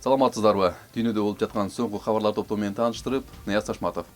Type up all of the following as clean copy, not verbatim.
Саламатсыздарбы? Дүйнөдө болуп жаткан соңку кабарлар топтому менен тааныштырып, Нияз Ташматов.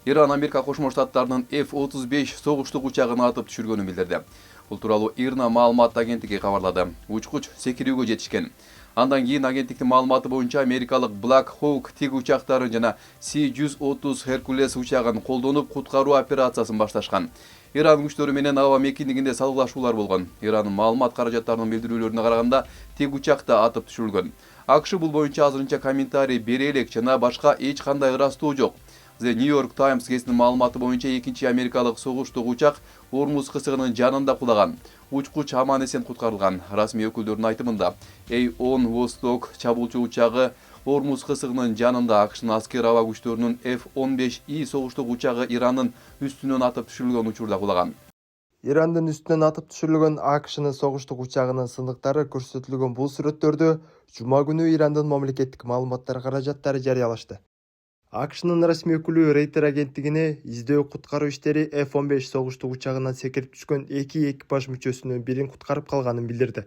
Иран Америка Кошмо Штаттарынын F-35 согуштук учагын атып түшүргөнүн билдирди. Бул тууралуу ИРНА маалымат агенттиги кабарлады. Учкуч секирүүгө жетишкен. Андан кийин агенттиктин маалыматы боюнча америкалык Black Hawk тиг учактарын жана C-130 Hercules учагын колдонуп куткаруу операциясын башташкан. Иран күчтөрү менен аба мекиндигинде салгылашуулар болгон. Иранын маалымат каражаттарынын билдирүүлөрүнө караганда тиг учакта атып түшүрүлгөн. АКШ бул боюнча азырынча комментарий бере элек жана башка эч кандай ырастоо жок. The New York Times гезитинин маалыматы боюнча экинчи америкалык согуштук учак Ормуз кысыгынын жанында кулаган. Учкуч аман эсен куткарылган. Расмий өкүлдөрдүн айтымында A-10 Vostok чабуучу учагы Ормуз кысыгынын жанында АКШнын аскер аба күчтөрүнүн F-15I согуштук учагы Ирандын үстүнөн атып түшүрүлгөн учурда кулаган. Ирандын үстүнөн атып түшүрүлгөн АКШнын согуштук учагынын сындыктары көрсөтүлгөн бул сүрөттөрдү жума күнү Ирандын мамлекеттик маалыматтар каражаттары жарыялашты. АКШнын расмий өкүлү Рейтер агенттигине издөө куткаруу иштери F-15 согуштук учагынан секирип түшкөн 2 экипаж мүчөсүнүн бирин куткарып калганын билдирди.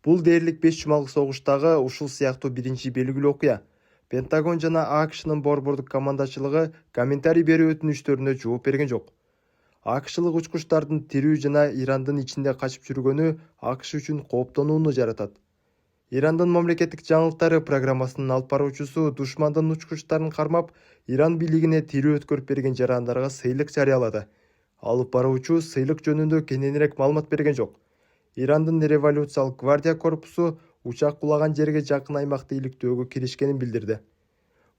Бул дээрлик 5 жумалык согуштагы ушул сыяктуу биринчи белгилүү окуя. Пентагон жана АКШнын борбордук командачылыгы комментарий берүү өтүнүчтөрүнө жооп берген жок. АКШлык учкучтардын тирүү жана Ирандын ичинде качып жүргөнү АКШ үчүн кооптонууну жаратат. Ирандын мамлекеттик жаңылыктары программасынын алып баруучусу душмандын учкучтарын кармап, Иран бийлигине тирүү өткөрүп берген жарандарга сыйлык жарыялады. Алып баруучу сыйлык жөнүндө кененирээк маалымат берген жок. Ирандын революциялык гвардия корпусу учак кулаган жерге жакын аймакты иликтөөгө киришкенин билдирди.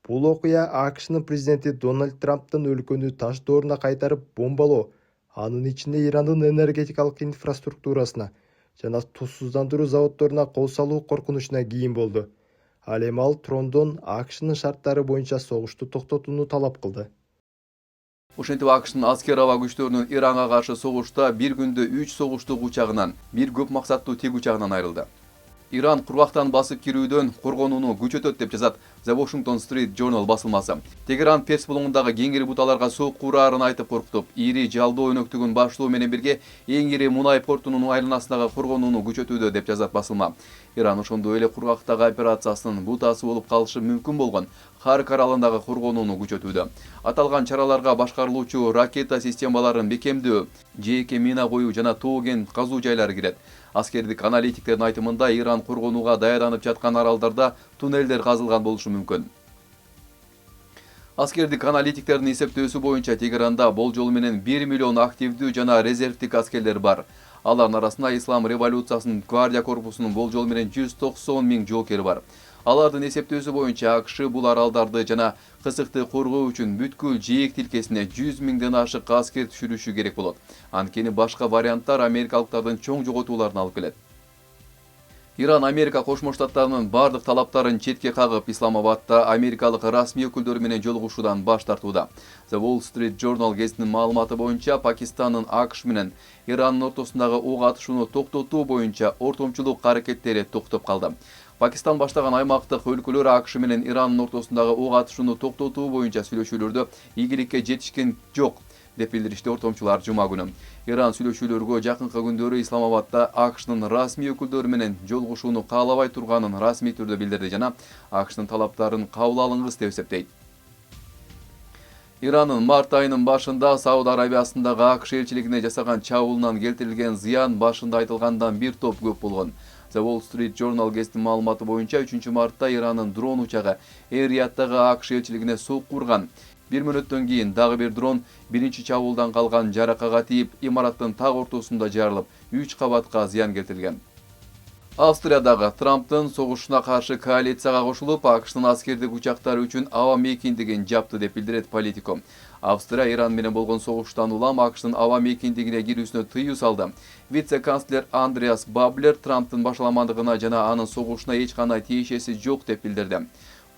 Бул окуя АКШнын президенти Дональд Трамптын өлкөнү таш дооруна кайтарып бомбалоо, анын ичинде Ирандын энергетикалык инфраструктурасына жана тузсуздандыруу заводдоруна кол салуу коркунучуна кийин болду. Ал эми ал Трондон АКШнын шарттары боюнча согушту токтотууну талап кылды. Ошентип АКШнын аскер аба күчтөрүнүн Иранга каршы согушта бир күндө 3 согуштук учагынан, бир көп максаттуу тиг учагынан айрылды. Иран кургактан басып кирүүдөн коргонууну күчөтөт деп жазат The Washington Street Journal басылмасы. Тегеран Перс булуңундагы кеңири буталарга сокку ураарын айтып коркутуп, ири жалдоо өнөктүгүн баштоо менен бирге эң ири мунай портунун айланасындагы коргонууну күчөтүүдө деп жазат басылма. Иран ошондой эле кургактагы операциясынын бутасы болуп калышы мүмкүн болгон Харк аралындагы коргонууну күчөтүүдө. Аталган чараларга башкарылуучу ракета системаларын бекемдөө, жээкке мина коюу жана тоо кен казуу жайлары кирет. Аскердик аналитиктердин айтымында Иран коргонууга даярданып жаткан аралдарда туннелдер казылган болушу мүмкүн. Аскердик аналитиктердин эсептөөсү боюнча Тегеранда болжол менен 1 миллион активдүү жана резервдик аскерлер бар. Алардын арасында Ислам революциясынын гвардия корпусунун болжол менен 190 000 жоокери бар. Алардын эсептөөсү боюнча АКШ бул аралдарды жана кысыкты коргоо үчүн бүткүл жээк тилкесине 100 000ден ашык аскер түшүрүшү керек болот. Анткени башка варианттар америкалыктардын чоң жоготууларына алып келет. Иран Америка Кошмо Штаттарынын бардык талаптарын четке кагып, Исламабадда америкалык расмий өкүлдөрү менен жолугушуудан баш тартууда. The Wall Street Journal гезитинин маалыматы боюнча Пакистандын АКШ менен Ирандын ортосундагы ок атышууну токтотуу боюнча ортомчулук аракеттери токтоп калды. Пакистан баштаган аймактык өлкөлөр АКШ менен Ирандын ортосундагы ок атышууну токтотуу боюнча сүйлөшүүлөрдө ийгиликке жетишкен жок деп билдиришти ортомчулар жума күнү. Иран сүйлөшүүлөргө жакынкы күндөрү Исламабадда АКШнын расмий өкүлдөрү менен жолугушууну каалабай турганын расмий түрдө билдирди жана АКШнын талаптарын кабыл алынгыс деп эсептейт. Иранын март айынын башында Сауд Арабиясындагы АКШ элчилигине жасаган чабуулунан келтирилген зыян башында айтылгандан бир топ көп болгон. The Wall Street Journal гезитинин маалыматы боюнча 3-мартта Иранын дрон учагы Эр-Рияттагы АКШ элчилигине сокку урган. Бир мүнөттөн кийин дагы бир дрон биринчи чабуулдан калган жаракага тийип, имараттын так ортосунда жарылып, 3 кабатка зыян келтирилген. Австриядагы Трамптын согушуна каршы коалицияга кошулуп, АКШнын аскердик учактары үчүн аба мейкиндигин жапты деп билдирет Политико. Австрия Иран менен болгон согуштан улам АКШнын аба мейкиндигине кирүүсүнө тыюу салды. Вице-канцлер Андреас Баблер Трамптын башаламандыгына жана анын согушуна эч кандай тиешеси жок деп билдирди.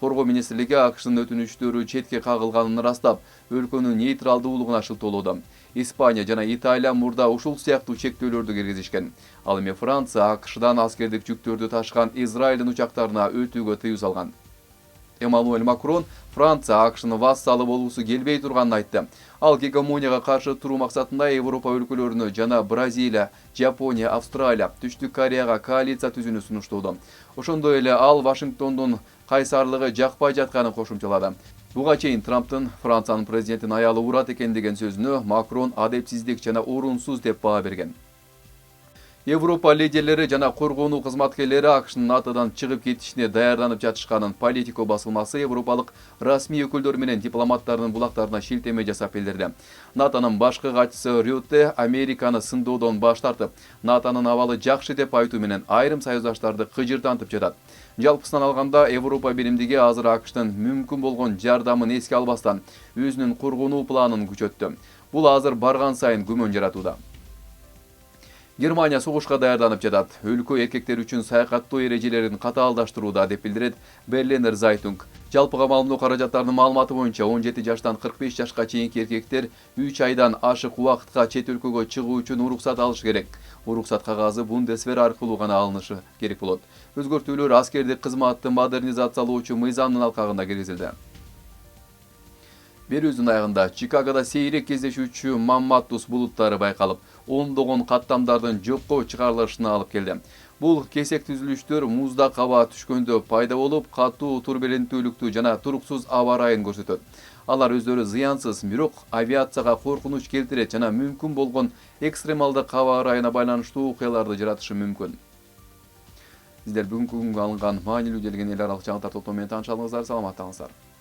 Коргоо министрлиги АКШнын өтүнүчтөрү четке кагылганын ырастап, өлкөнүн нейтралдуулугуна шылтоолоду. Испания жана Италия мурда ушул сыяктуу чектөөлөрдү киргизишкен. Ал эми Франция АКШдан аскердик жүктөрдү ташкан Израилдин учактарына өтүүгө тыюу салган. Эммануэль Макрон Франция АКШнын вассалы болуусу келбей турганын айтты. Ал гегемонияга каршы туруу максатында Европа өлкөлөрүнө жана Бразилия, Жапония, Австралия, Түштүк Кореяга коалиция түзүүнү сунуштоодо. Ошондой эле ал Вашингтондун кайсарлыгы жакпай жатканын кошумчалады. Буга чейин Трамптын Франциянын президентин аялы урат экен деген сөзүнө Макрон адепсиздик жана орунсуз деп баа берген. Европа лидерлери жана коргонуу кызматкерлери АКШнын НАТОдон чыгып кетишине даярданып жатышканын Политико басылмасы европалык расмий өкүлдөр менен дипломаттардын булактарына шилтеме жасап билдирди. НАТОнун башкы катчысы Рютте Американы сындоодон баш тартып, НАТОнун абалы жакшы деп айтуу менен айрым союздаштарды кыжыртантып жатат. Жалпысынан алганда Европа биримдиги азыр АКШтын мүмкүн болгон жардамын эске албастан өзүнүн коргонуу планын күчөттү. Бул азыр барган сайын күмөн жаратууда. Германия согушка даярданып жатат. Өлкө эркектер үчүн саякаттоо эрежелерин катаалдаштырууда деп билдирет Berliner Zeitung. Жалпы камалдоо каражаттарынын маалыматы боюнча 17 жаштан 45 жашка чейинки эркектер 3 айдан ашык убакытка чет өлкөгө чыгуу үчүн уруксат алыш керек. Уруксат кагазы Бундесвер аркылуу гана алынышы керек болот. Өзгөртүүлөр аскердик кызматты модернизациялоочу мыйзамдын алкагында киргизилди. Берүүнүн аягында Чикагода сейрек кездешүүчү мамматус булуттары байкалып, ондогон каттамдардын жокко чыгарылышына алып келди. Бул кесек түзүлүштөр муздак аба түшкөндө пайда болуп, катуу турбуленттүүлүктү жана туруксуз аба ырайын көрсөтөт. Алар өздөрү зыянсыз, бирок авиацияга коркунуч келтирет жана мүмкүн болгон экстремалдык аба ырайына байланыштуу окуяларды жаратышы мүмкүн. Сиздер бүгүнкү күнгө алынган маанилүү делген эл аралык жаңылыктар топтому менен таанышалыңыздар, саламатта калыңыздар.